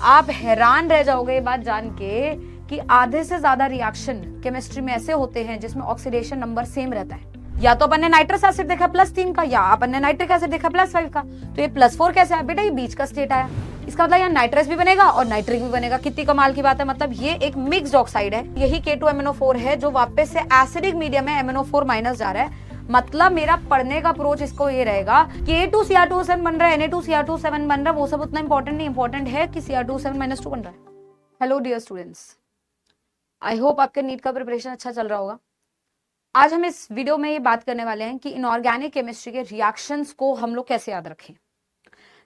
आप हैरान रह जाओगे ये बात जान के कि आधे से ज्यादा रिएक्शन केमिस्ट्री में ऐसे होते हैं जिसमें ऑक्सीडेशन नंबर सेम रहता है। या तो अपन ने नाइट्रस एसिड देखा +3 का, या अपन ने नाइट्रिक एसिड देखा +5 का। तो ये +4 कैसे आया बेटा? ये बीच का स्टेट आया। इसका मतलब यहाँ नाइट्रस भी बनेगा और नाइट्रिक भी बनेगा। कितनी कमाल की बात है। मतलब ये एक मिक्स्ड ऑक्साइड है। यही K2MnO4 है जो वापस से एसिडिक मीडियम में MnO4- जा रहा है। मतलब मेरा पढ़ने का अप्रोच इसको ये रहेगा कि K2Cr2O7 बन रहा है, Na2Cr2O7 बन रहा है, वो सब उतना इंपॉर्टेंट नहीं। इंपॉर्टेंट है कि Cr2O7-2 बन रहा है। Hello dear students, I hope आपके नीट का प्रिपरेशन अच्छा चल रहा होगा। आज हम इस वीडियो में ये बात करने वाले हैं कि इनऑर्गेनिक केमिस्ट्री के रिएक्शंस को हम लोग कैसे याद रखें।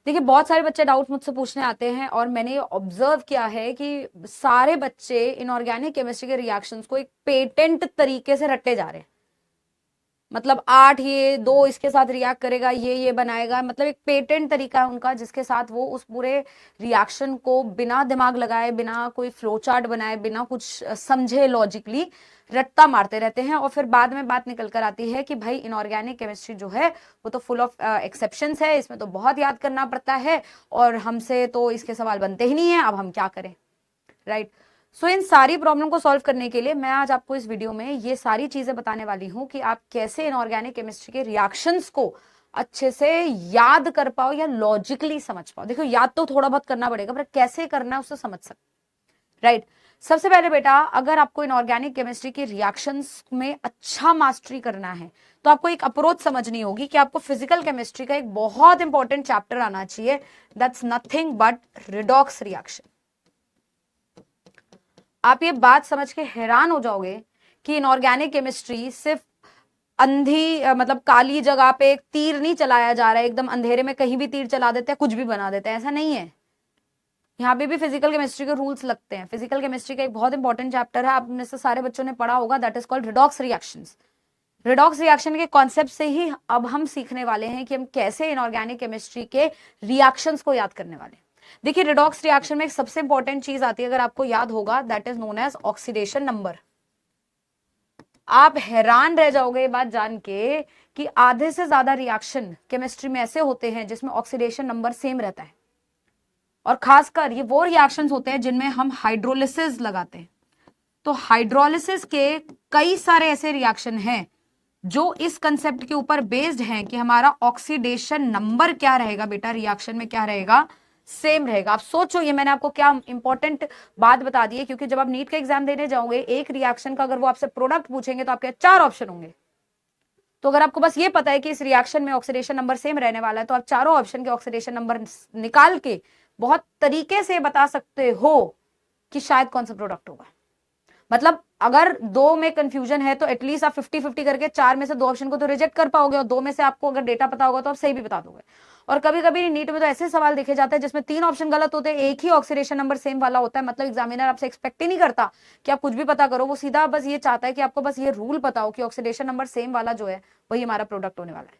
देखिए, बहुत सारे बच्चे डाउट मुझसे पूछने आते हैं और मैंने ये ऑब्जर्व किया है कि सारे बच्चे इनऑर्गेनिक केमिस्ट्री के रिएक्शंस को एक पेटेंट तरीके से रटते जा रहे हैं। मतलब 8 ये 2 इसके साथ रिएक्ट करेगा, ये बनाएगा। मतलब एक पेटेंट तरीका है उनका जिसके साथ वो उस पूरे रिएक्शन को बिना दिमाग लगाए, बिना कोई फ्लो चार्ट बनाए, बिना कुछ समझे लॉजिकली रट्टा मारते रहते हैं। और फिर बाद में बात निकल कर आती है कि भाई इनऑर्गेनिक केमिस्ट्री जो है वो तो फुल ऑफ एक्सेप्शंस है, इसमें तो बहुत याद करना पड़ता है और हमसे तो इसके सवाल बनते ही नहीं है, अब हम क्या करें, राइट। सो इन सारी प्रॉब्लम को सॉल्व करने के लिए मैं आज आपको इस वीडियो में ये सारी चीजें बताने वाली हूं कि आप कैसे इनऑर्गेनिक केमिस्ट्री के रिएक्शंस को अच्छे से याद कर पाओ या लॉजिकली समझ पाओ। देखो, याद तो थोड़ा बहुत करना पड़ेगा पर कैसे करना है उससे समझ सकते, राइट। सबसे पहले बेटा, अगर आपको इनऑर्गेनिक केमिस्ट्री के रिएक्शंस में अच्छा मास्टरी करना है तो आपको एक अप्रोच समझनी होगी कि आपको फिजिकल केमिस्ट्री का एक बहुत इंपॉर्टेंट चैप्टर आना चाहिए, that's nothing but redox reaction. आप ये बात समझ के हैरान हो जाओगे कि इनऑर्गेनिक केमिस्ट्री सिर्फ अंधी मतलब काली जगह पे एक तीर नहीं चलाया जा रहा है, एकदम अंधेरे में कहीं भी तीर चला देते हैं, कुछ भी बना देते हैं, ऐसा नहीं है। यहाँ पे भी फिजिकल केमिस्ट्री के रूल्स लगते हैं। फिजिकल केमिस्ट्री का एक बहुत इंपॉर्टेंट चैप्टर है, आप में से सारे बच्चों ने पढ़ा होगा, that is called redox reactions. Redox reaction के कॉन्सेप्ट से ही अब हम सीखने वाले हैं कि हम कैसे इनऑर्गेनिक केमिस्ट्री के रिएक्शंस को याद करने वाले हैं। देखिए, रिडॉक्स रिएक्शन में एक सबसे इंपॉर्टेंट चीज आती है, अगर आपको याद होगा, that is known as oxidation number. आप हैरान रह जाओगे ये बात जान के कि आधे से ज्यादा रिएक्शन केमिस्ट्री में ऐसे होते हैं जिसमें ऑक्सीडेशन नंबर सेम रहता है। और खासकर ये वो रिएक्शंस होते हैं जिनमें हम हाइड्रोलिसिस लगाते हैं। तो हाइड्रोलिसिस के कई सारे ऐसे रिएक्शन हैं जो इस कंसेप्ट के ऊपर बेस्ड हैं कि हमारा ऑक्सीडेशन नंबर क्या रहेगा बेटा, रिएक्शन में क्या रहेगा, सेम रहेगा। आप सोचो, ये मैंने आपको क्या इंपॉर्टेंट बात बता दी है, क्योंकि जब आप नीट का एग्जाम देने जाओगे, एक रिएक्शन का अगर वो आपसे प्रोडक्ट पूछेंगे तो आपके 4 ऑप्शन होंगे। तो अगर आपको बस ये पता है कि इस रिएक्शन में ऑक्सीडेशन नंबर सेम रहने वाला है तो आप चारों ऑप्शन के ऑक्सीडेशन नंबर निकाल के बहुत तरीके से बता सकते हो कि शायद कौन सा प्रोडक्ट होगा। मतलब अगर 2 में कंफ्यूजन है तो एटलीस्ट आप 50-50 करके 4 में से 2 ऑप्शन को तो रिजेक्ट कर पाओगे और 2 में से आपको अगर डेटा पता होगा तो आप सही भी बता दोगे। और कभी कभी नीट में तो ऐसे सवाल देखे जाते हैं जिसमें 3 ऑप्शन गलत होते हैं, एक ही ऑक्सीडेशन नंबर सेम वाला होता है। मतलब एग्जामिनर आपसे एक्सपेक्ट ही नहीं करता कि आप कुछ भी पता करो, वो सीधा बस ये चाहता है कि आपको बस ये रूल पता हो कि ऑक्सीडेशन नंबर सेम वाला जो है वही हमारा प्रोडक्ट होने वाला है।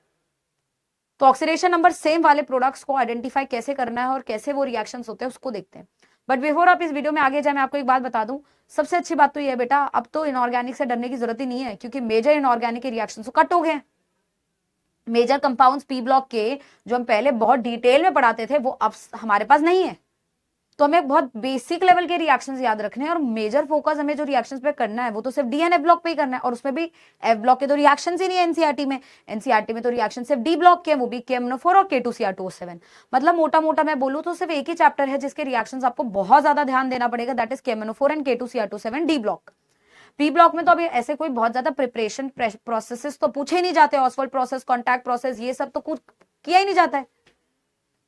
तो ऑक्सीडेशन नंबर सेम वाले प्रोडक्ट्स को आइडेंटिफाई कैसे करना है और कैसे वो रिएक्शंस होते हैं उसको देखते हैं। बट बिफोर आप इस वीडियो में आगे जाए, मैं आपको एक बात बता दूं। सबसे अच्छी बात तो ये है बेटा, अब तो इनऑर्गेनिक से डरने की जरूरत ही नहीं है, क्योंकि मेजर इनऑर्गेनिक के रिएक्शंस तो कट हो गए। मेजर कंपाउंड्स पी ब्लॉक के जो हम पहले बहुत डिटेल में पढ़ाते थे वो अब हमारे पास नहीं है। तो हमें बहुत बेसिक लेवल के रिएक्शंस याद रखने हैं और मेजर फोकस हमें जो रिएक्शंस पे करना है वो तो सिर्फ डी एंड एफ ब्लॉक पे ही करना है। और उसमें भी एफ ब्लॉक के तो रिएक्शंस ही नहीं है एनसीईआरटी में। एनसीईआरटी में तो रिएक्शन सिर्फ डी ब्लॉक के हैं, वो भी KMnO4 और K2Cr2O7। मतलब मोटा मोटा मैं बोलूं तो सिर्फ एक ही चैप्टर है जिसके रिएक्शंस आपको बहुत ज्यादा ध्यान देना पड़ेगा, that is KMnO4 and K2Cr2O7 D block. P block में तो अभी ऐसे कोई बहुत ज्यादा प्रिपरेशन प्रोसेसेस तो पूछे ही नहीं जाते, ऑसवाल्ड प्रोसेस, कॉन्टैक्ट प्रोसेस, ये सब तो कुछ किया ही नहीं जाता है।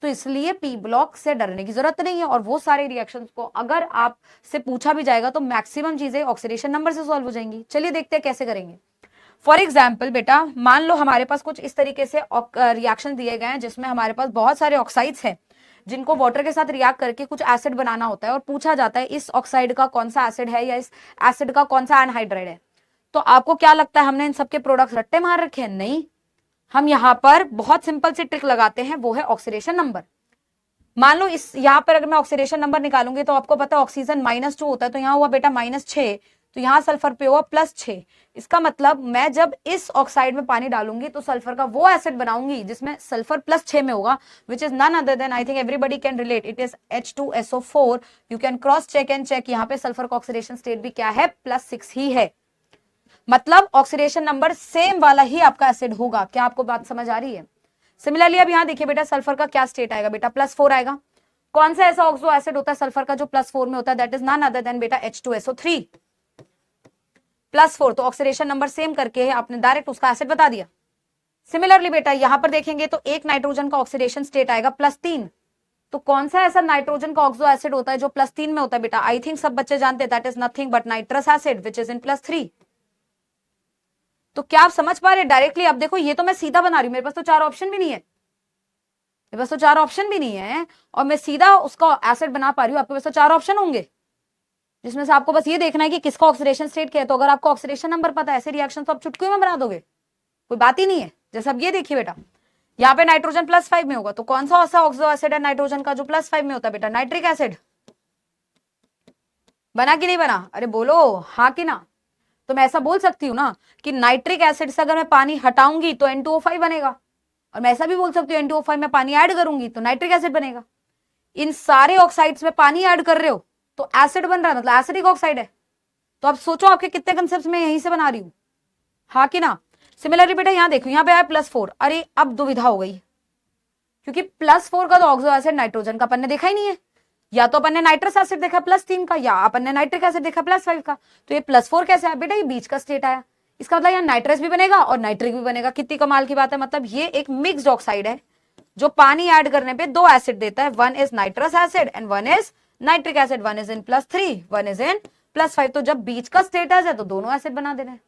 तो इसलिए पी ब्लॉक से डरने की जरूरत नहीं है। और वो सारे रिएक्शंस को अगर आप से पूछा भी जाएगा तो मैक्सिमम चीजें ऑक्सीडेशन नंबर से सॉल्व हो जाएंगी। चलिए देखते हैं कैसे करेंगे। फॉर एग्जाम्पल बेटा, मान लो हमारे पास कुछ इस तरीके से रिएक्शन दिए गए हैं जिसमें हमारे पास बहुत सारे ऑक्साइड्स हैं जिनको वाटर के साथ रिएक्ट करके कुछ एसिड बनाना होता है और पूछा जाता है इस ऑक्साइड का कौन सा एसिड है या इस एसिड का कौन सा एनहाइड्राइड है। तो आपको क्या लगता है हमने इन सबके प्रोडक्ट्स रट्टे मार रखे हैं? नहीं, हम यहाँ पर बहुत सिंपल सी ट्रिक लगाते हैं, वो है ऑक्सीडेशन नंबर। मान लो इस यहाँ पर अगर मैं ऑक्सीडेशन नंबर निकालूंगी तो आपको पता है ऑक्सीजन -2 होता है, तो यहाँ हुआ बेटा -6, तो यहां सल्फर पे हुआ +6। इसका मतलब मैं जब इस ऑक्साइड में पानी डालूंगी तो सल्फर का वो एसिड बनाऊंगी जिसमें सल्फर +6 में होगा, which is none other than, I think everybody can relate, it is H2SO4। You can cross check and check, यहाँ पे सल्फर का ऑक्सीडेशन स्टेट भी क्या है, +6 ही है। मतलब ऑक्सीडेशन नंबर सेम वाला ही आपका एसिड होगा। क्या आपको बात समझ आ रही है? सिमिलरली अब यहाँ देखिए बेटा, सल्फर का क्या स्टेट आएगा बेटा, +4 आएगा। कौन सा ऐसा ऑक्सो एसिड होता है सल्फर का जो +4 में होता है, that is none other than बेटा H2SO3 +4। तो ऑक्सीडेशन नंबर सेम करके आपने डायरेक्ट उसका एसिड बता दिया। सिमिलरली बेटा यहां पर देखेंगे तो एक नाइट्रोजन का ऑक्सीडेशन स्टेट आएगा +3। तो कौन सा ऐसा नाइट्रोजन का ऑक्सो एसिड होता है जो +3 में होता है बेटा, आई थिंक सब बच्चे जानते हैं, that is nothing but nitrous acid which is in +3। तो क्या आप समझ पा रहे हैं डायरेक्टली? अब देखो ये तो मैं सीधा बना रही हूं, मेरे पास तो 4 ऑप्शन भी नहीं है, मेरे पास तो 4 ऑप्शन भी नहीं है, और मैं सीधा उसका एसिड बना पा रही हूं। आपके पास तो 4 ऑप्शन होंगे जिसमें से आपको बस ये देखना है कि किसका ऑक्सीडेशन स्टेट क्या है। तो अगर आपको ऑक्सीडेशन नंबर पता है, ऐसे रिएक्शन तो आप चुटकी में बना दोगे, कोई बात ही नहीं है। जैसे अब ये देखिए बेटा, यहाँ पे नाइट्रोजन +5 में होगा, तो कौन सा ऐसा ऑक्सो एसिड है नाइट्रोजन का जो +5 में होता है बेटा, नाइट्रिक एसिड। बना कि नहीं बना? अरे बोलो हाँ कि ना। तो मैं ऐसा बोल सकती हूँ ना कि नाइट्रिक एसिड से अगर मैं पानी हटाऊंगी तो N2O5 बनेगा, और मैं ऐसा भी बोल सकती हूँ N2O5 में पानी ऐड करूंगी तो नाइट्रिक एसिड बनेगा। इन सारे ऑक्साइड्स में पानी ऐड कर रहे हो तो एसिड बन रहा है, मतलब एसिडिक ऑक्साइड है। तो अब सोचो आपके कितने कंसेप्ट में यहीं से बना रही हूं, हाँ कि ना। सिमिलरली बेटा यहाँ देखो, यहाँ पे आया +4, अरे अब दुविधा हो गई, क्योंकि +4 का तो ऑक्सो एसिड नाइट्रोजन का अपन ने देखा ही नहीं है। या तो अपन ने नाइट्रस एसिड देखा +3 का, या अपन ने नाइट्रिक एसिड देखा +5 का। तो ये +4 कैसे आया बेटा, ये बीच का स्टेट आया। इसका मतलब यहाँ नाइट्रस भी बनेगा और नाइट्रिक भी बनेगा। कितनी कमाल की बात है। मतलब ये एक मिक्स्ड ऑक्साइड है जो पानी ऐड करने पे 2 एसिड देता है, one is nitrous acid and one is nitric acid. One is in +3, one is in +5। तो जब बीच का स्टेटस है तो दोनों एसिड बना देना है।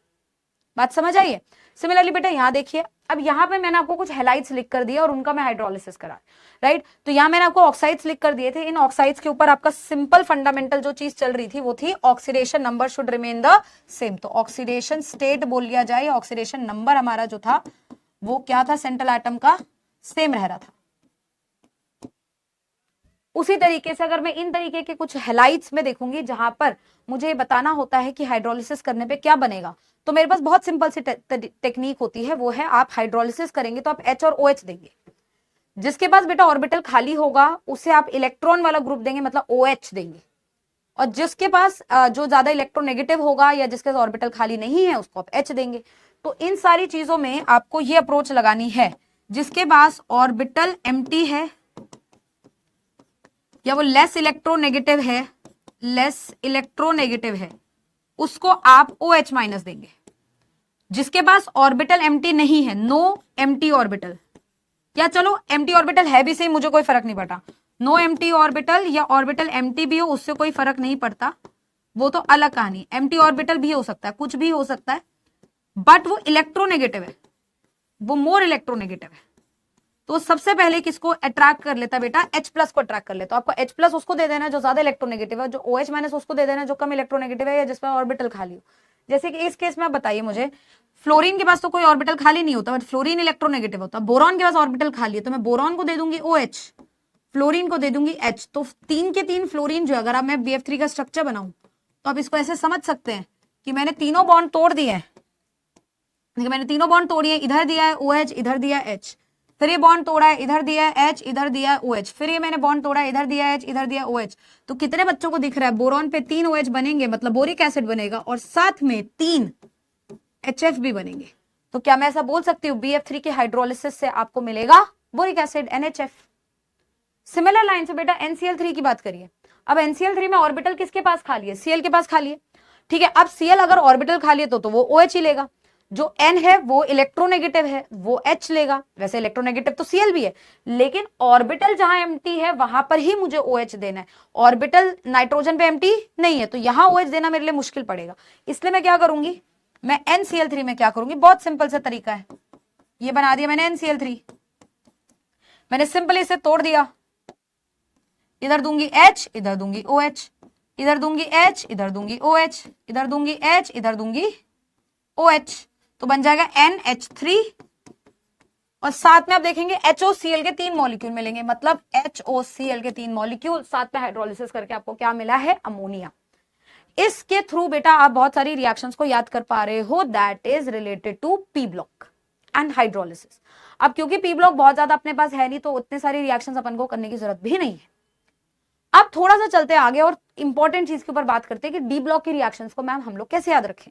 बात समझ आई है? सिमिलरली बेटा यहाँ देखिए, अब यहाँ पे मैंने आपको कुछ हेलाइड्स लिख कर दिया और उनका मैं हाइड्रोलिसिस करा, राइट। तो यहाँ मैंने आपको ऑक्साइड्स लिख कर दिए थे। इन ऑक्साइड्स के ऊपर आपका सिंपल फंडामेंटल जो चीज चल रही थी वो थी oxidation number should remain the same. तो ऑक्सीडेशन स्टेट बोल लिया जाए, ऑक्सीडेशन नंबर हमारा जो था वो क्या था, सेंट्रल एटम का सेम रह रहा था। उसी तरीके से अगर मैं इन तरीके के कुछ हेलाइड्स में देखूंगी जहां पर मुझे बताना होता है कि हाइड्रोलिसिस करने पे क्या बनेगा, तो मेरे पास बहुत सिंपल सी टेक्निक होती है, वो है आप हाइड्रोलिसिस करेंगे तो आप H और OH देंगे। जिसके पास बेटा ऑर्बिटल खाली होगा उसे आप इलेक्ट्रॉन वाला ग्रुप देंगे, मतलब OH देंगे। और जिसके पास जो ज्यादा इलेक्ट्रोनेगेटिव होगा या जिसके पास ऑर्बिटल खाली नहीं है उसको आप H देंगे। तो इन सारी चीजों में आपको ये अप्रोच लगानी है, जिसके पास ऑर्बिटल एम्प्टी है या वो लेस इलेक्ट्रोनेगेटिव है, लेस इलेक्ट्रोनेगेटिव है, उसको आप OH माइनस देंगे। जिसके पास ऑर्बिटल एम्प्टी नहीं है, नो एम्प्टी ऑर्बिटल, या चलो एम्प्टी ऑर्बिटल है भी सही, मुझे कोई फर्क नहीं पड़ता। नो एम्प्टी ऑर्बिटल या ऑर्बिटल एम्प्टी भी हो उससे कोई फर्क नहीं पड़ता, वो तो अलग कहानी। एम्प्टी ऑर्बिटल भी हो सकता है, कुछ भी हो सकता है, बट वो इलेक्ट्रोनेगेटिव है, वो मोर इलेक्ट्रोनेगेटिव है। तो सबसे पहले किसको अट्रैक्ट कर लेता बेटा, H+ को अट्रैक्ट कर लेता। आपको H+ उसको दे देना जो ज्यादा इलेक्ट्रोनेगेटिव है, जो OH माइनस उसको दे देना जो कम इलेक्ट्रोनेगेटिव है या जिस पर ऑर्बिटल खाली हो। जैसे कि इस केस में आप बताइए मुझे, फ्लोरीन के पास तो कोई ऑर्बिटल खाली नहीं होता, बट फ्लोरीन इलेक्ट्रोनेगेटिव होता। बोरॉन के पास ऑर्बिटल खाली है तो मैं बोरॉन को दे दूंगी OH, फ्लोरीन को दे दूंगी H। तो 3 के 3 फ्लोरीन जो अगर मैं BF3 का स्ट्रक्चर बनाऊं तो आप इसको ऐसे समझ सकते हैं कि मैंने तीनों बॉन्ड तोड़ दिए हैं। मैंने तीनों बॉन्ड तोड़िए, इधर दिया है OH, इधर दिया है H, फिर ये बॉन्ड तोड़ा है, इधर दिया है H, इधर दिया है OH, फिर ये मैंने बॉन्ड तोड़ा है, इधर दिया है H, इधर दिया है OH। तो कितने बच्चों को दिख रहा है, बोरॉन पे 3 OH बनेंगे, मतलब बोरिक एसिड बनेगा, और साथ में 3 HF भी बनेंगे। तो क्या मैं ऐसा बोल सकती हूँ BF3 के हाइड्रोलिसिस से आपको मिलेगा boric acid NHF। Similar line से बेटा NCl3 की बात करिए। अब NCl3 में ऑर्बिटल किसके पास खाली है, Cl के पास खाली है, ठीक है। अब Cl अगर ऑर्बिटल खाली है तो वो OH ही लेगा। जो N है वो इलेक्ट्रोनेगेटिव है, वो H लेगा। वैसे इलेक्ट्रोनेगेटिव तो Cl भी है, लेकिन ऑर्बिटल जहां एम्प्टी है वहां पर ही मुझे OH देना है। ऑर्बिटल नाइट्रोजन पे एम्प्टी नहीं है तो यहां OH देना मेरे लिए मुश्किल पड़ेगा। इसलिए मैं क्या करूंगी, मैं NCl3 में क्या करूंगी, बहुत सिंपल सा तरीका है। ये बना दिया मैंने NCl3, मैंने सिंपली इसे तोड़ दिया, इधर दूंगी H, इधर दूंगी OH, इधर दूंगी H, इधर दूंगी OH, इधर दूंगी H, इधर दूंगी OH। तो बन जाएगा NH3, और साथ में आप देखेंगे HOCl के 3 मॉलिक्यूल मिलेंगे, मतलब HOCl के 3 मॉलिक्यूल साथ में हाइड्रोलिसिस करके आपको क्या मिला है, अमोनिया। इसके थ्रू बेटा आप बहुत सारी रिएक्शंस को याद कर पा रहे हो, that is related to P block and hydrolysis. अब क्योंकि पी ब्लॉक बहुत ज्यादा अपने पास है नहीं, तो उतने सारी रिएक्शंस अपन को करने की जरूरत भी नहीं है। अब थोड़ा सा चलते आगे और इंपॉर्टेंट चीज के ऊपर बात करते हैं कि डी ब्लॉक की रिएक्शंस को मैम हम लोग कैसे याद रखें।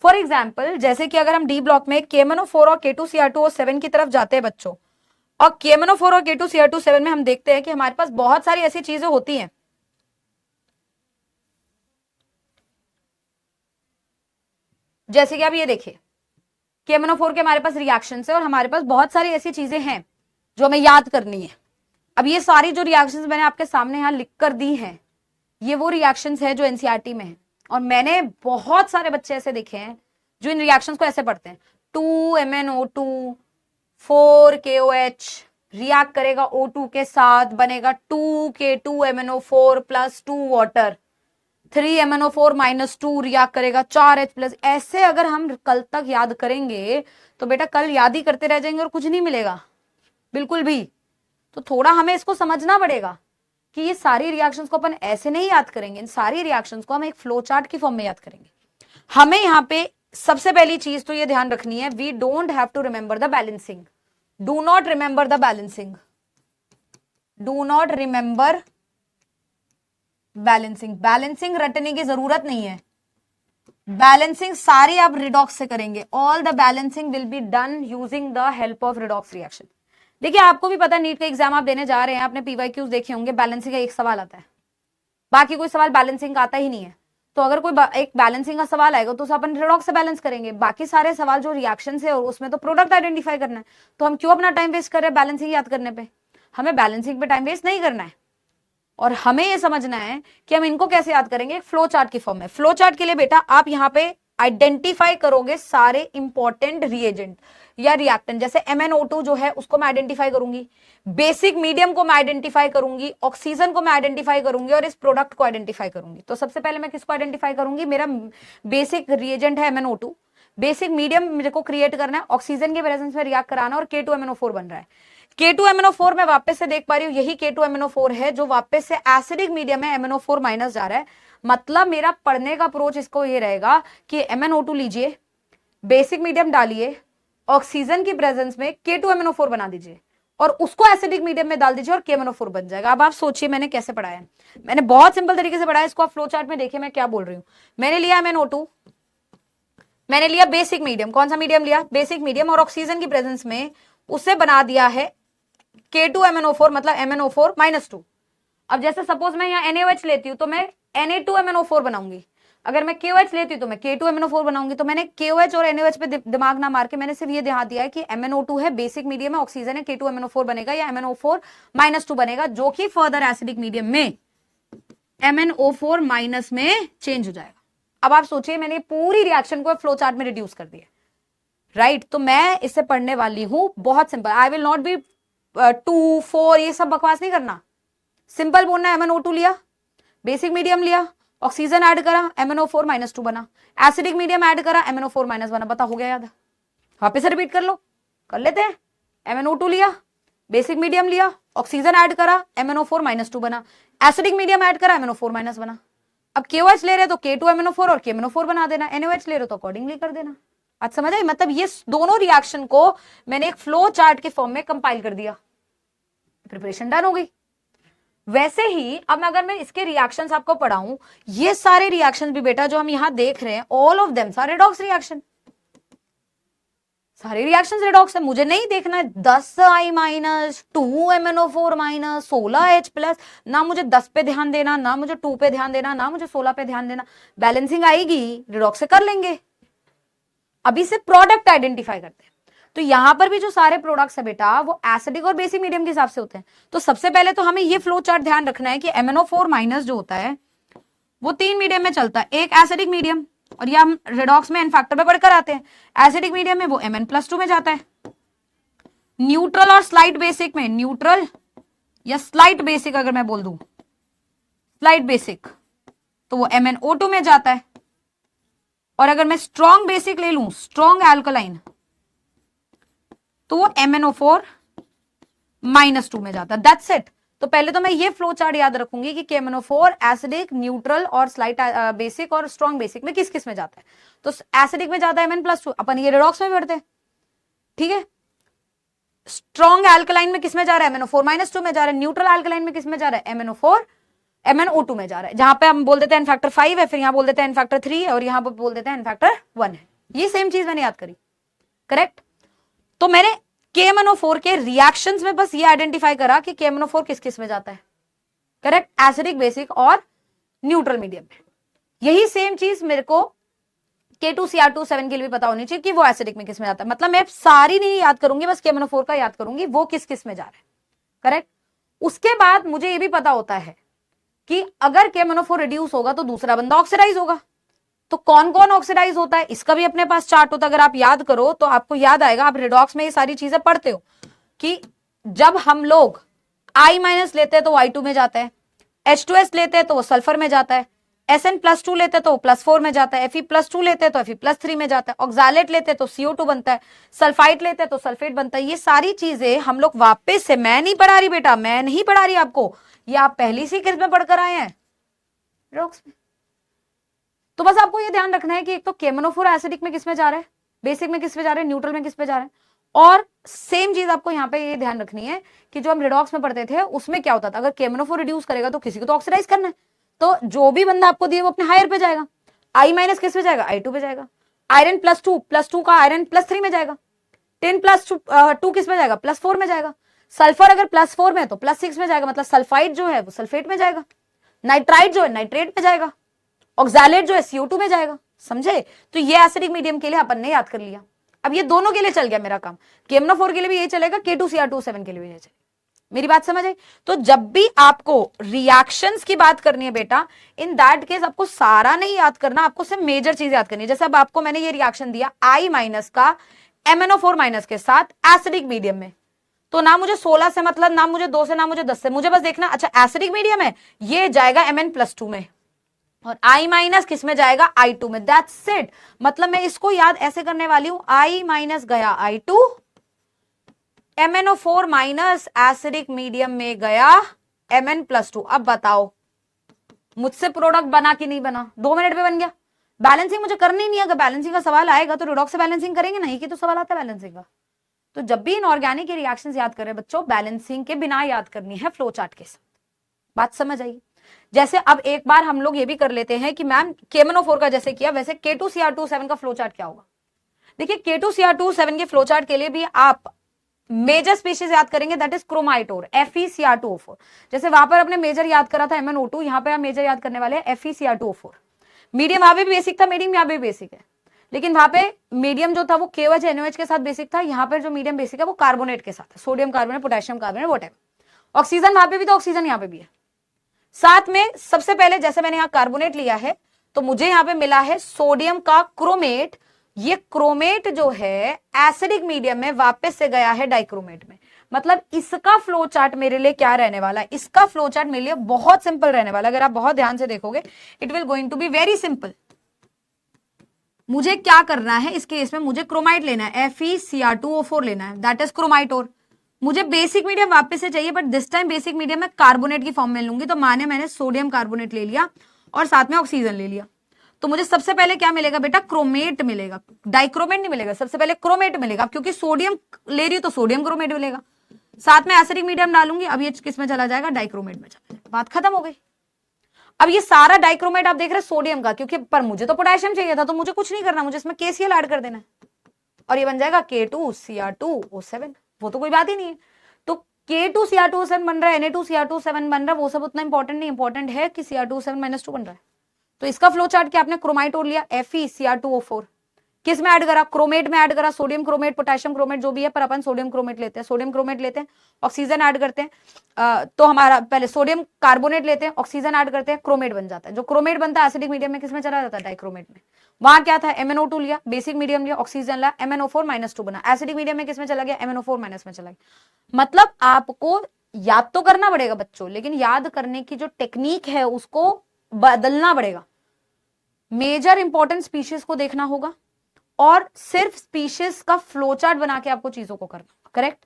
फॉर एग्जाम्पल, जैसे कि अगर हम डी ब्लॉक में KMnO4 और K2Cr2O7 की तरफ जाते हैं बच्चों, और KMnO4 और K2Cr2O7 में हम देखते हैं कि हमारे पास बहुत सारी ऐसी चीजें होती हैं जैसे कि आप ये देखिए, KMnO4 के हमारे पास रिएक्शंस है और हमारे पास बहुत सारी ऐसी चीजें हैं जो हमें याद करनी है। अब ये सारी जो रिएक्शंस मैंने आपके सामने यहां लिख कर दी हैं, ये वो रिएक्शंस है जो एनसीईआरटी में है, और मैंने बहुत सारे बच्चे ऐसे देखे हैं जो इन रिएक्शंस को ऐसे पढ़ते हैं, 2MnO2 4KOH रिएक्ट करेगा O2 के साथ, बनेगा 2K2MnO4 plus 2 water, 3MnO4 - 2 react करेगा 4H+। ऐसे अगर हम कल तक याद करेंगे तो बेटा कल याद ही करते रह जाएंगे और कुछ नहीं मिलेगा बिल्कुल भी। तो थोड़ा हमें इसको समझना पड़ेगा कि ये सारी रिएक्शंस को अपन ऐसे नहीं याद करेंगे, इन सारी रिएक्शंस को हम एक फ्लो चार्ट की फॉर्म में याद करेंगे। हमें यहाँ पे सबसे पहली चीज तो ये ध्यान रखनी है, we don't have to remember the balancing, do not remember the balancing, do not remember balancing. Balancing रटने की जरूरत नहीं है, बैलेंसिंग सारी आप रिडॉक्स से करेंगे, all the balancing will be done using the help of redox reaction. देखिए आपको भी पता है, नीट का एग्जाम आप देने जा रहे हैं, आपने पीवाईक्यूज देखे होंगे, बैलेंसिंग का एक सवाल आता है, बाकी कोई सवाल बैलेंसिंग का आता ही नहीं है। तो अगर कोई एक बैलेंसिंग का सवाल आएगा तो अपन रिडॉक्स से बैलेंस करेंगे, बाकी सारे सवाल जो रिएक्शन से और उसमें तो प्रोडक्ट आइडेंटिफाई करना है। तो हम क्यों अपना टाइम वेस्ट कर रहे हैं बैलेंसिंग याद करने पे? हमें बैलेंसिंग पे टाइम वेस्ट नहीं करना है, और हमें ये समझना है कि हम इनको कैसे याद करेंगे, फ्लो चार्ट की फॉर्म में। फ्लो चार्ट के लिए बेटा आप यहाँ पे आइडेंटिफाई करोगे सारे इंपॉर्टेंट रिएजेंट या रिएक्टेंट, जैसे MnO2 जो है उसको मैं आइडेंटिफाई करूंगी, बेसिक मीडियम को मैं आइडेंटिफाई करूंगी, ऑक्सीजन को मैं आइडेंटिफाई करूंगी, और इस प्रोडक्ट को आइडेंटिफाई करूंगी। तो सबसे पहले मैं किसको आइडेंटिफाई करूंगी, मेरा बेसिक रिएजेंट है MnO2, बेसिक मीडियम मेरे को क्रिएट करना है, ऑक्सीजन के प्रेजेंस में रिएक्ट कराना, और K2MnO4 बन रहा है। K2MnO4 मैं वापस से देख पा रही हूँ, यही K2MnO4 है जो वापस से एसिडिक मीडियम है, MnO4- जा रहा है। मतलब मेरा पढ़ने का अप्रोच इसको ये रहेगा कि MnO2 लीजिए, बेसिक मीडियम डालिए, ऑक्सीजन की प्रेजेंस में K2MnO4 बना दीजिए, और उसको एसिडिक मीडियम में डाल दीजिए और KMnO4 बन जाएगा। अब आप सोचिए मैंने कैसे पढ़ाया है, मैंने बहुत सिंपल तरीके से पढ़ाया। इसको आप फ्लो चार्ट में देखिए मैं क्या बोल रही हूँ। मैंने लिया MnO2, मैंने लिया बेसिक मीडियम, कौन सा मीडियम लिया, बेसिक मीडियम, और ऑक्सीजन की प्रेजेंस में उसे बना दिया है K2MnO4, मतलब MnO4- 2। अब जैसे सपोज मैं यहाँ NaOH लेती हूँ तो मैं Na2MnO4 बनाऊंगी, अगर मैं KOH लेती हूँ तो मैं K2MnO4 बनाऊंगी। तो मैंने KOH और NaOH पे दिमाग ना मार के मैंने सिर्फ ये ध्यान दिया है कि MnO2 है, बेसिक मीडियम है, ऑक्सीजन है, K2MnO4 बनेगा या MnO4- 2 बनेगा, जो कि फर्दर एसिडिक मीडियम में MnO4- में चेंज हो जाएगा। अब आप सोचिए मैंने पूरी रिएक्शन को फ्लो चार्ट में रिड्यूस कर दिया, राइट। तो मैं इससे पढ़ने वाली हूं बहुत simple, I will not be 2, 4 ये सब बकवास नहीं करना, सिंपल बोलना है। MnO2 लिया, बेसिक मीडियम लिया, ऑक्सीजन ऐड करा, MnO4- 2 बना, एसिडिक मीडियम ऐड करा, MnO4- बना। पता हो गया याद? वापस से रिपीट कर लो, कर लेते हैं। MnO2 लिया, बेसिक मीडियम लिया, ऑक्सीजन ऐड करा, MnO4- 2 बना, एसिडिक मीडियम ऐड करा, MnO4- बना। अब KOH ले रहे तो K2MnO4 और KMnO4 बना देना, NaOH ले रहे तो अकॉर्डिंगली कर देना। आज समझ आई? मतलब ये दोनों रिएक्शन को मैंने एक फ्लो चार्ट के फॉर्म में कंपाइल कर दिया, प्रिपरेशन डन हो गई। वैसे ही अब अगर मैं इसके रिएक्शंस आपको पढ़ाऊं, ये सारे रिएक्शंस भी बेटा जो हम यहां देख रहे हैं, all of them are redox reaction, सारे रिएक्शंस रिडॉक्स है। मुझे नहीं देखना है 10I- 2MnO4- 16H+, ना मुझे 10 पे ध्यान देना, ना मुझे 2 पे ध्यान देना, ना मुझे 16 पे ध्यान देना। बैलेंसिंग आएगी रिडॉक्स से कर लेंगे, अभी से प्रोडक्ट आइडेंटिफाई करते हैं। तो यहां पर भी जो सारे प्रोडक्ट्स है बेटा वो एसिडिक और बेसिक मीडियम के हिसाब से होते हैं। तो सबसे पहले तो हमें ये फ्लो चार्ट ध्यान रखना है कि MnO4- जो होता है वो 3 मीडियम में चलता है, एक एसिडिक मीडियम, और ये हम रिडॉक्स में एन फैक्टर में पढ़कर आते हैं। एसिडिक मीडियम में वो Mn+2 में जाता है, न्यूट्रल और स्लाइट बेसिक में, न्यूट्रल या स्लाइट बेसिक अगर मैं बोल दूं स्लाइट बेसिक, तो वो MnO2 में जाता है। और अगर मैं स्ट्रॉन्ग बेसिक ले लूं, स्ट्रॉन्ग एल्कलाइन, तो वो MnO4- 2 में जाता है। That's it. तो पहले तो मैं ये फ्लो चार्ट याद रखूंगी कि KMnO4 एसिडिक, न्यूट्रल और स्लाइट बेसिक और स्ट्रॉन्ग बेसिक में किस किस में जाता है। तो एसिडिक में जाता है Mn+2, अपन ये रिडॉक्स में पढ़ते हैं, ठीक है। स्ट्रॉन्ग एल्कलाइन में किस में जा रहा है, MnO4-2 में जा रहा है। न्यूट्रल एल्कलाइन में किस में जा रहा है, MnO2 में जा रहा है। जहां पे हम बोल देते हैं N फैक्टर 5 है, फिर यहां बोल देते हैं N फैक्टर 3 है, और यहां पर बोल देते हैं N फैक्टर 1 है। ये सेम चीज मैंने याद करी, करेक्ट। तो मैंने KMnO4 के रिएक्शंस में बस ये आइडेंटिफाई करा कि KMnO4 किस किस में जाता है, करेक्ट, एसिडिक, बेसिक और न्यूट्रल मीडियम में। यही सेम चीज मेरे को K2Cr2 7 के लिए भी पता होनी चाहिए कि वो एसिडिक में किस में जाता है। मतलब मैं सारी नहीं याद करूंगी, बस KMnO4 का याद करूंगी वो किस किस में जा रहा है, करेक्ट। उसके बाद मुझे ये भी पता होता है कि अगर KMnO4 रिड्यूस होगा तो दूसरा बंदा ऑक्सीडाइज होगा। तो कौन कौन ऑक्सीडाइज होता है इसका भी अपने पास चार्ट होता है। अगर आप याद करो तो आपको याद आएगा, आप रिडॉक्स में ये सारी चीजें पढ़ते हो कि जब हम लोग I- लेते हैं तो Y2 में जाता है, H2S लेते हैं तो वो सल्फर में जाता है, Sn+2 लेते हैं तो +4 में जाता है, Fe+2 लेते हैं तो Fe+3 में जाता है, ऑक्सालेट लेते हैं तो CO2 बनता है, सल्फाइट लेते हैं तो सल्फेट बनता है। ये सारी चीजें हम लोग वापस से, मैं नहीं पढ़ा रही बेटा, मैं नहीं पढ़ा रही आपको, ये आप पहली सी किस में पढ़कर आए हैं, रिडॉक्स में। तो बस आपको ये ध्यान रखना है कि एक तो KMnO4 एसिडिक में किस में जा रहा है, बेसिक में किस में जा रहा है, न्यूट्रल में किस में जा रहा है। और सेम चीज आपको यहाँ पे ये ध्यान रखनी है कि जो हम रिडॉक्स में पढ़ते थे उसमें क्या होता था, अगर KMnO4 रिड्यूस करेगा तो किसी को तो ऑक्सीडाइज करना है, तो जो भी बंदा आपको दिए वो अपने हायर पे जाएगा। I- किस पे जाएगा, I2 पे जाएगा। आयरन +2 का आयरन +3 में जाएगा। टिन +2 किस में जाएगा, +4 में जाएगा। सल्फर अगर +4 में तो +6 में जाएगा, मतलब सल्फाइड जो है वो सल्फेट में जाएगा। नाइट्राइट जो है नाइट्रेट में जाएगा। ऑक्सालेट जो है CO2 में जाएगा, समझे। तो ये एसिडिक मीडियम के लिए अपन ने याद कर लिया। अब ये दोनों के लिए चल गया मेरा काम, KMnO4 के लिए भी ये चलेगा, K2Cr2 7 के लिए भी ये चलेगा। मेरी बात समझ आई। तो जब भी आपको रिएक्शंस की बात करनी है बेटा, इन दैट केस आपको सारा नहीं याद करना, आपको सिर्फ मेजर चीज याद करनी है। जैसे अब आपको मैंने ये रिएक्शन दिया I- का MnO4- के साथ एसिडिक मीडियम में, तो ना मुझे 16 से मतलब, ना मुझे 2 से, ना मुझे 10 से, मुझे बस देखना अच्छा एसिडिक मीडियम है, ये जाएगा Mn+2 में, और I- किस में जाएगा, I2 में। That's it. मतलब मैं इसको याद ऐसे करने वाली हूं, I- गया I2, MnO4- एसिडिक मीडियम में गया Mn+2। अब बताओ मुझसे प्रोडक्ट बना कि नहीं बना, 2 मिनट में बन गया। बैलेंसिंग मुझे करनी नहीं है, अगर बैलेंसिंग का सवाल आएगा तो रिडॉक्स से बैलेंसिंग करेंगे, नहीं कि तो सवाल आता है बैलेंसिंग का। तो जब भी इनऑर्गेनिक के रिएक्शंस याद करें बच्चों, बैलेंसिंग के बिना याद करनी है, फ्लो चार्ट के साथ। बात समझ आई। जैसे अब एक बार हम लोग ये भी कर लेते हैं कि मैम KMnO4 का जैसे किया वैसे K2Cr2 7 का फ्लो चार्ट क्या होगा। देखिए K2Cr2 7 के फ्लो चार्ट के लिए भी आप मेजर स्पीशीज याद करेंगे, दैट इज क्रोमाइटोर, FeCr2O4। जैसे वहां पर अपने मेजर याद करा था MnO2, यहां पर आप मेजर याद करने वाले हैं FeCr2O4। मीडियम वहां पे भी बेसिक था, मीडियम यहाँ पे भी बेसिक है, लेकिन वहां पे मीडियम जो था वो KOH NOH के साथ बेसिक था, यहाँ पर जो मीडियम बेसिक है वो कार्बोनेट के साथ है, sodium carbonate, potassium carbonate, whatever. Oxygen वहां पे भी तो ऑक्सीजन यहाँ पे भी है साथ में। सबसे पहले जैसे मैंने यहाँ कार्बोनेट लिया है तो मुझे यहाँ पे मिला है सोडियम का क्रोमेट। ये क्रोमेट जो है एसिडिक मीडियम में वापस से गया है डाइक्रोमेट में। मतलब इसका फ्लो चार्ट मेरे लिए क्या रहने वाला है, इसका फ्लो चार्ट मेरे लिए बहुत सिंपल रहने वाला है। अगर आप बहुत ध्यान से देखोगे it will going to be very simple. मुझे क्या करना है इस केस में, मुझे क्रोमाइट लेना है, FeCr2O4 लेना है, दैट इज क्रोमाइटोर। मुझे बेसिक मीडियम वापस से चाहिए, but this time basic medium में कार्बोनेट की फॉर्म में लूंगी। तो मैंने सोडियम कार्बोनेट ले लिया और साथ में ऑक्सीजन ले लिया। तो मुझे सबसे पहले क्या मिलेगा बेटा, क्रोमेट मिलेगा, डाइक्रोमेट नहीं मिलेगा, सबसे पहले क्रोमेट मिलेगा। क्योंकि सोडियम ले रही हूं तो सोडियम क्रोमेट मिलेगा, साथ में एसिडिक मीडियम डालूंगी, अब ये किस में चला जाएगा, डाइक्रोमेट में चला जाएगा। बात खत्म हो गई। अब ये सारा डाइक्रोमेट आप देख रहे हैं सोडियम का, क्योंकि पर मुझे तो पोटेशियम चाहिए था, तो मुझे कुछ नहीं करना, मुझे इसमें KCl ऐड कर देना है और ये बन जाएगा K2Cr2O7। वो तो कोई बात ही नहीं है। तो K2Cr2O7 बन रहा है, Na2Cr2O7 बन रहा है, वो सब उतना इंपॉर्टेंट नहीं, इंपॉर्टेंट है कि Cr2O7-2 बन रहा है। तो इसका फ्लो चार्ट क्या, आपने क्रोमाइटोर लिया, FeCr2O4, किस में ऐड करा, क्रोमेट में ऐड करा, सोडियम क्रोमेट, पोटेशियम क्रोमेट जो भी है, पर अपन सोडियम क्रोमेट लेते हैं, सोडियम क्रोमेट लेते हैं, ऑक्सीजन ऐड करते हैं। तो हमारा पहले सोडियम कार्बोनेट लेते हैं, ऑक्सीजन ऐड करते हैं, क्रोमेट बन जाता है। जो क्रोमेट बनता है एसिडिक मीडियम में किस में चला जाता है, डाइक्रोमेट में। वहां क्या था, MnO2 लिया, बेसिक मीडियम लिया, ऑक्सीजन लिया, MnO4-2 बना, एसिडिक मीडियम में किस में चला गया, MnO4- में चला गया। मतलब आपको याद तो करना पड़ेगा बच्चों, लेकिन याद करने की जो टेक्निक है उसको बदलना पड़ेगा। मेजर इंपॉर्टेंट स्पीशीज को देखना होगा और सिर्फ स्पीशीज का फ्लोचार्ट बना के आपको चीजों को करना, करेक्ट।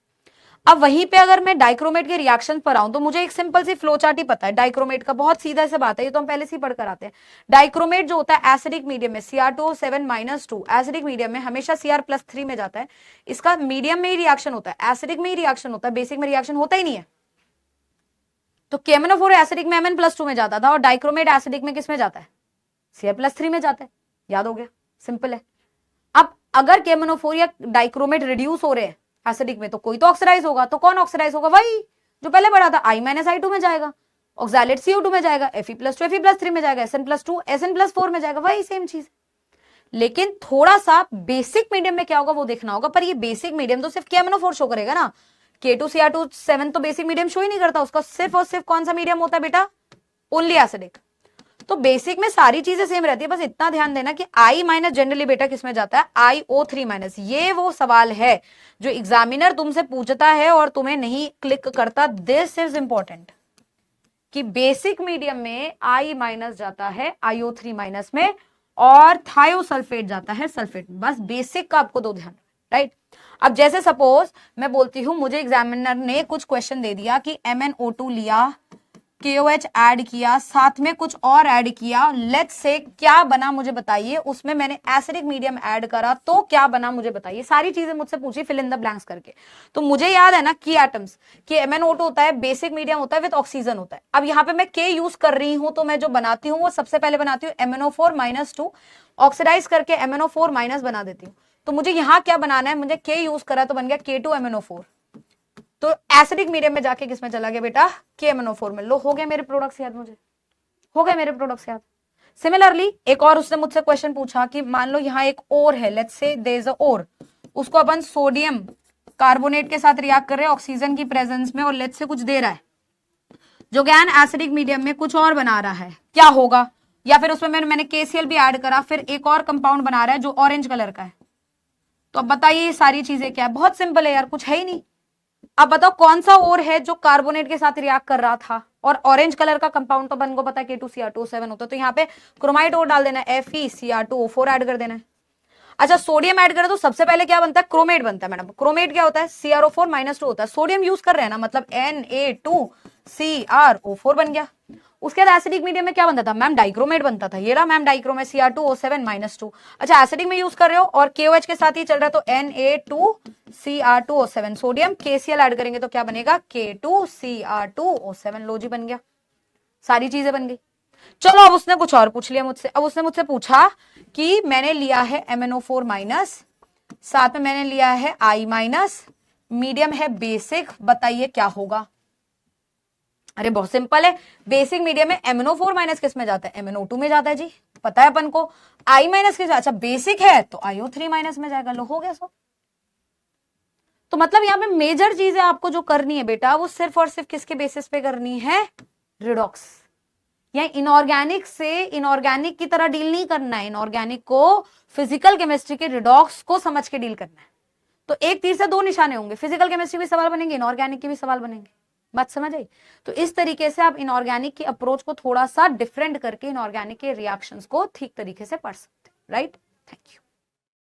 अब वहीं पे अगर मैं डाइक्रोमेट के रिएक्शन पर आऊं तो मुझे एक सिंपल सी फ्लो चार्ट ही पता है डाइक्रोमेट का, बहुत सीधा सा बात है, ये तो हम पहले से ही पढ़कर आते हैं। डाइक्रोमेट जो होता है एसिडिक मीडियम में Cr2O7-2 एसिडिक मीडियम में हमेशा Cr+3 में जाता है। इसका मीडियम में ही रिएक्शन होता है, एसिडिक में ही रिएक्शन होता है, बेसिक में रिएक्शन होता ही नहीं है। तो KMnO4 एसिडिक में Mn+2 में जाता था और डाइक्रोमेट एसिडिक में किस में जाता है, Cr+3 में जाता है। याद हो गया, सिंपल है। अब अगर KMnO4 या डाइक्रोमेट रिड्यूस हो रहे हैं एसिडिक में तो कोई तो ऑक्सीडाइज होगा, तो कौन ऑक्सीडाइज होगा, वही जो पहले पढ़ा था, I-2 में जाएगा, ऑक्सैलेट CO2 में जाएगा, Fe+2 Fe+3 में जाएगा, Sn+2 Sn+4 में जाएगा, वही सेम चीज। लेकिन थोड़ा सा बेसिक मीडियम में क्या होगा वो देखना होगा, पर ये बेसिक मीडियम तो सिर्फ KMnO4 शो करेगा ना, K2Cr2 तो बेसिक मीडियम शो ही नहीं करता, उसका सिर्फ और सिर्फ कौन सा मीडियम होता है बेटा, ओनली एसिडिक। तो बेसिक में सारी चीजें सेम रहती है, बस इतना ध्यान देना कि I- जनरली बेटा किसमें जाता है, IO3-। ये वो सवाल है जो एग्जामिनर तुमसे पूछता है और तुम्हें नहीं क्लिक करता। दिस इज इंपॉर्टेंट कि बेसिक मीडियम में I- जाता है IO3- में और थायोसल्फेट जाता है सल्फेट। बस बेसिक का आपको दो ध्यान, राइट। अब जैसे सपोज मैं बोलती हूं मुझे एग्जामिनर ने कुछ क्वेश्चन दे दिया कि MnO2 लिया, KOH ऐड किया, साथ में कुछ और ऐड किया, लेट्स से क्या बना मुझे बताइए, उसमें मैंने एसिडिक मीडियम ऐड करा तो क्या बना मुझे बताइए। सारी चीजें मुझसे पूछी फिल इन द ब्लैंक्स करके। तो मुझे याद है ना की एटम्स कि MnO2 होता है, बेसिक मीडियम होता है विद ऑक्सीजन होता है। अब यहाँ पे मैं K यूज कर रही हूं तो मैं जो बनाती हूँ वो सबसे पहले बनाती हूँ MnO4-2, ऑक्सीडाइज करके MnO4- बना देती हूँ। तो मुझे यहाँ क्या बनाना है, मुझे K यूज करा तो बन गया K2MnO4। तो एसिडिक मीडियम में जाके किसमें चला गया बेटा, KMnO4 में। लो हो गए मेरे प्रोडक्ट्स याद, मुझे हो गए मेरे प्रोडक्ट्स याद। सिमिलरली एक और उसने मुझसे क्वेश्चन पूछा कि मान लो यहाँ एक और है, let's say there is a और, उसको अपन सोडियम कार्बोनेट के साथ रिएक्ट कर रहे हैं ऑक्सीजन की प्रेजेंस में और लेट्स से कुछ दे रहा है जो ज्ञान एसिडिक मीडियम में कुछ और बना रहा है, क्या होगा। या फिर उसमें मैंने KCl भी ऐड करा, फिर एक और कंपाउंड बना रहा है जो ऑरेंज कलर का है। तो अब बताइए ये सारी चीजें क्या है, बहुत सिंपल है यार, कुछ है ही नहीं। अब बताओ कौन सा और है जो कार्बोनेट के साथ रिएक्ट कर रहा था और ऑरेंज कलर का कंपाउंड तो बन को पता है K2Cr2O7 होता है। तो यहाँ पे क्रोमाइड और डाल देना है, FeCr2O4 ऐड कर देना है। अच्छा सोडियम ऐड करें तो सबसे पहले क्या बनता है, क्रोमेट बनता है। मैडम क्रोमेट क्या होता है, CrO4-2 होता है। सोडियम यूज कर रहे हैं ना, मतलब Na2CrO4 बन गया। उसके बाद एसिडिक मीडियम में क्या बनता था मैम, डाइक्रोमेट बनता था। ये रहा मैम डाइक्रोमेट Cr2O7-2। अच्छा एसिडिक में यूज कर रहे हो और KOH के साथ ही चल रहा है तो Na2Cr2O7। सोडियम KCl ऐड करेंगे तो क्या बनेगा, K2Cr2O7। लो जी बन गया, सारी चीजें बन गई। चलो अब उसने कुछ और पूछ लिया मुझसे। अब उसने मुझसे पूछा कि मैंने लिया है MnO4-, साथ में मैंने लिया है I-, मीडियम है बेसिक, बताइए क्या होगा। अरे बहुत सिंपल है, बेसिक मीडियम में MnO4- किस में जाता है, MnO2 में जाता है जी, पता है अपन को। I- किस, अच्छा बेसिक है तो IO3- में जाएगा। लो हो गया सब। तो मतलब यहाँ पे मेजर चीजें आपको जो करनी है बेटा वो सिर्फ और सिर्फ किसके बेसिस पे करनी है, रिडॉक्स। या इनऑर्गेनिक से इनऑर्गेनिक की तरह डील नहीं करना है, इनऑर्गेनिक को फिजिकल केमिस्ट्री के रिडॉक्स को समझ के डील करना है। तो एक तीर से दो निशाने होंगे, फिजिकल केमिस्ट्री भी सवाल बनेंगे, इनऑर्गेनिक के भी सवाल बनेंगे। बात समझ आई। तो इस तरीके से आप इनऑर्गेनिक की अप्रोच को थोड़ा सा डिफरेंट करके इनऑर्गेनिक के रिएक्शंस को ठीक तरीके से पढ़ सकते हैं, राइट। Thank you.